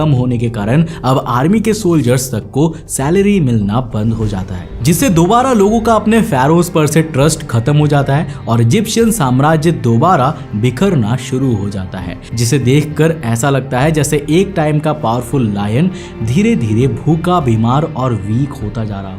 कम होने के कारण अब आर्मी के सोल्जर्स तक को सैलरी मिलना बंद हो जाता है, जिससे दोबारा लोगों का अपने फेरोज पर से ट्रस्ट खत्म हो जाता है और इजिप्शियन साम्राज्य दोबारा बिखरना शुरू हो जाता है, जिसे देखकर ऐसा लगता है जैसे एक टाइम का पावरफुल लायन धीरे धीरे भूखा, बीमार और वीक होता जा रहा हो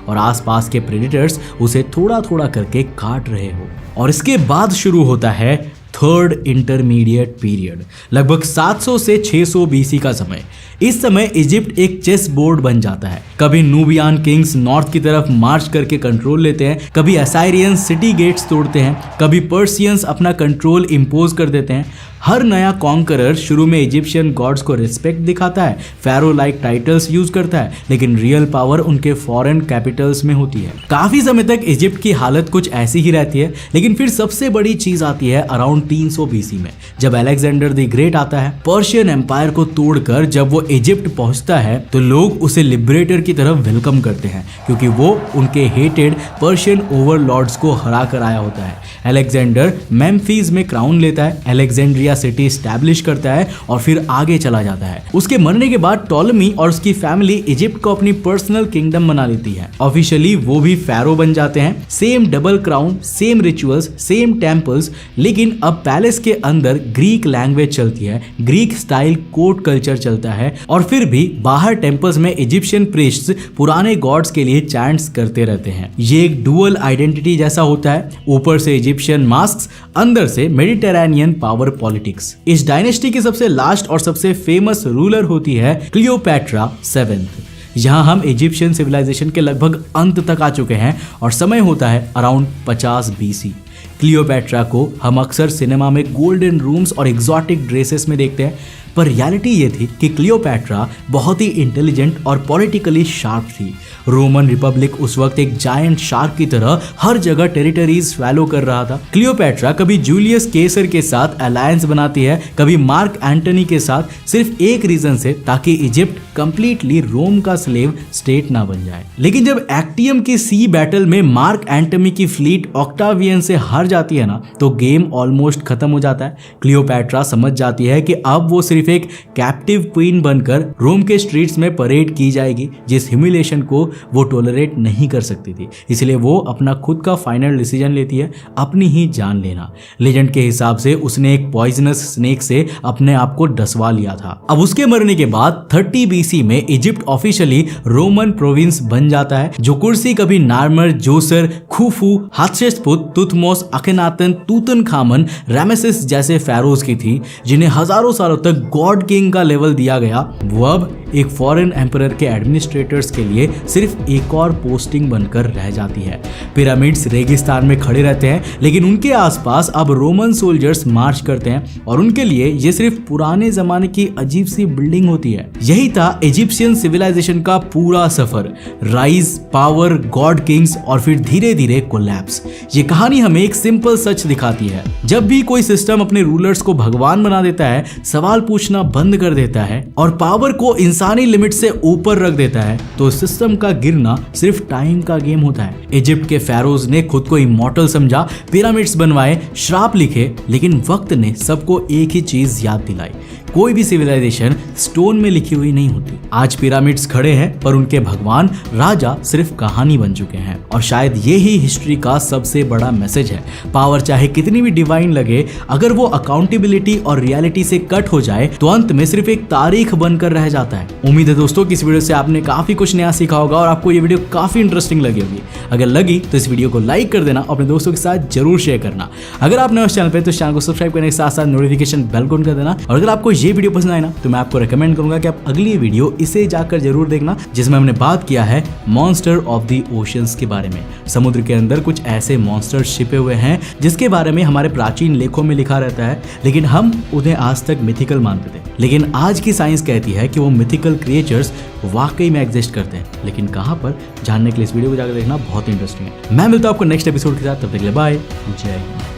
और आसपास के प्रेडेटर्स उसे थोड़ा थोड़ा करके काट रहे हो। और इसके बाद शुरू होता है थर्ड इंटरमीडिएट पीरियड, लगभग 700 से 600 बीसी का समय। इस समय इजिप्ट एक चेस बोर्ड बन जाता है। कभी नूबियान किंग्स नॉर्थ की तरफ मार्च करके कंट्रोल लेते हैं, कभी असायरियंस सिटी गेट्स तोड़ते हैं, कभी पर्सियंस अपना कंट्रोल इंपोज कर देते हैं। हर नया कॉन्करर शुरू में इजिप्शियन गॉड्स को रिस्पेक्ट दिखाता है, फेरो लाइक टाइटल्स यूज करता है, लेकिन रियल पावर उनके फॉरेन कैपिटल्स में होती है। काफी समय तक इजिप्ट की हालत कुछ ऐसी ही रहती है, लेकिन फिर सबसे बड़ी चीज आती है अराउंड 300 बीसी में, जब अलेक्जेंडर द ग्रेट आता है। पर्शियन एम्पायर को तोड़कर जब वो इजिप्ट पहुंचता है तो लोग उसे लिबरेटर की तरफ वेलकम करते हैं, क्योंकि वो उनके हेटेड पर्शियन ओवरलॉर्ड्स को हरा कर आया होता है। अलेक्जेंडर मेम्फिस में क्राउन लेता है, अलेक्जेंड्रिया सिटी स्टैब्लिश करता है और फिर आगे चला जाता है। उसके मरने के बाद टॉलेमी और उसकी फैमिली इजिप्ट को अपनी पर्सनल किंगडम बना लेती है। ऑफिशियली वो भी फेरो बन जाते हैं। Same double crown, same rituals, same temples, लेकिन अब पैलेस के अंदर ग्रीक लैंग्वेज चलती है, ग्रीक स्टाइल कोर्ट कल्चर चलता है और फिर भी बाहर टेम्पल्स में इजिप्शियन प्रीस्ट्स पुराने गॉड्स के लिए चैंट्स करते रहते हैं। ये एक डुअल आइडेंटिटी जैसा होता है, ऊपर से इजिप्शियन मास्क, अंदर से मेडिटेरेनियन पावर पॉलिटिक्स। इस डायनेस्टी की सबसे लास्ट और सबसे फेमस रूलर होती है क्लियोपैट्रा 7th। यहाँ हम इजिप्शियन सिविलाइजेशन के लगभग अंत तक आ चुके हैं और समय होता है अराउंड 50 बीसी। क्लियोपैट्रा को हम अक्सर सिनेमा में गोल्डन रूम्स और एग्जॉटिक ड्रेसेस में देखते हैं, पर रियलिटी ये थी कि क्लियोपैट्रा बहुत ही इंटेलिजेंट और पॉलिटिकली शार्प थी। रोमन रिपब्लिक उस वक्त एक जायंट शार्क की तरह हर जगह टेरिटरीज स्वैलो कर रहा था। क्लियोपैट्रा कभी जूलियस केसर के साथ अलायंस बनाती है, कभी मार्क एंटनी के साथ, सिर्फ एक रीजन से, ताकि इजिप्ट कंप्लीटली रोम का स्लेव स्टेट ना बन जाए। लेकिन जब एक्टियम की सी बैटल में मार्क एंटनी की फ्लीट ऑक्टावियन से हार जाती है ना, तो गेम ऑलमोस्ट खत्म हो जाता है। क्लियोपैट्रा समझ जाती है कि अब वो सिर्फ एक कैप्टिव क्वीन बनकर रोम के स्ट्रीट्स में परेड की जाएगी, जिस ह्यूमिलिएशन को वो टॉलरेट नहीं कर सकती थी। इसलिए वो अपना खुद का फाइनल डिसीजन लेती है, अपनी ही जान लेना। लेजेंड के हिसाब से उसने एक पॉइजनस स्नेक से अपने आप को डसवा लिया था। अब उसके मरने के बाद 30 बीसी में इजिप्ट ऑफिशियली रोमन प्रोविंस बन जाता है, जो कुर्सी कभी नार्मर, जोसर, खुफू, हात्शेस्पुत, तुथमोस, अखेनातन, तूतनखामन, रामेसेस जैसे फेरोज की थी, जिन्हें हजारों सालों तक गॉड किंग का लेवल दिया गया, वो अब एक फॉरेन एम्परर के एडमिनिस्ट्रेटर्स के लिए सिर्फ एक और पोस्टिंग बनकर रह जाती है। पिरामिड्स रेगिस्तान में खड़े रहते हैं, लेकिन उनके आसपास अब रोमन सोल्जर्स मार्च करते हैं और उनके लिए ये सिर्फ पुराने जमाने की अजीब सी बिल्डिंग होती है। यही था इजिप्शियन सिविलाइजेशन का पूरा सफर, राइज, पावर, गॉड किंग्स और फिर धीरे धीरे कोलैप्स। ये कहानी हमें एक सिंपल सच दिखाती है, जब भी कोई सिस्टम अपने रूलर्स को भगवान बना देता है, सवाल पूछना बंद कर देता है और पावर को इंसानी लिमिट से ऊपर रख देता है, तो सिस्टम का गिरना सिर्फ टाइम का गेम होता है। इजिप्ट के फेरोज ने खुद को इमॉर्टल समझा, पिरामिड्स बनवाए, श्राप लिखे, लेकिन वक्त ने सबको एक ही चीज याद दिलाई, कोई भी सिविलाइजेशन स्टोन में लिखी हुई नहीं होती। आज पिरामिड्स खड़े हैं, पर उनके भगवान, राजा सिर्फ कहानी बन चुके हैं। और शायद ये ही हिस्ट्री का सबसे बड़ा मैसेज है। पावर चाहे कितनी भी डिवाइन लगे, अगर वो अकाउंटेबिलिटी और रियलिटी से कट हो जाए तो अंत में सिर्फ एक तारीख बनकर रह जाता है। उम्मीद है दोस्तों कि इस वीडियो से आपने काफी कुछ नया सीखा होगा और आपको ये वीडियो काफी इंटरेस्टिंग लगी होगी। अगर लगी तो इस वीडियो को लाइक कर देना, अपने दोस्तों के साथ जरूर शेयर करना। अगर आप नए उस चैनल पे तो चैनल को सब्सक्राइब करने के साथ साथ नोटिफिकेशन बेल को ऑन कर देना। और अगर आपको ये वीडियो पसंद आए ना, तो मैं आपको रेकमेंड करूंगा कि आप अगली वीडियो इसे जाकर जरूर देखना, जिसमें हमने बात किया है मॉन्स्टर ऑफ द ओशंस के बारे में। समुद्र के अंदर कुछ ऐसे मॉन्स्टर छिपे हुए हैं जिसके बारे में हमारे प्राचीन लेखों में लिखा रहता है, लेकिन हम उन्हें आज तक मिथिकल मानते थे। लेकिन आज की साइंस कहती है कि वो मिथिकल क्रिएचर्स वाकई में एग्जिस्ट करते हैं, लेकिन कहां पर, जानने के लिए इस वीडियो को जाकर देखना बहुत इंटरेस्टिंग है। मैं मिलता हूं आपको नेक्स्ट एपिसोड के साथ, तब तक के लिए बाय, जय हिंद।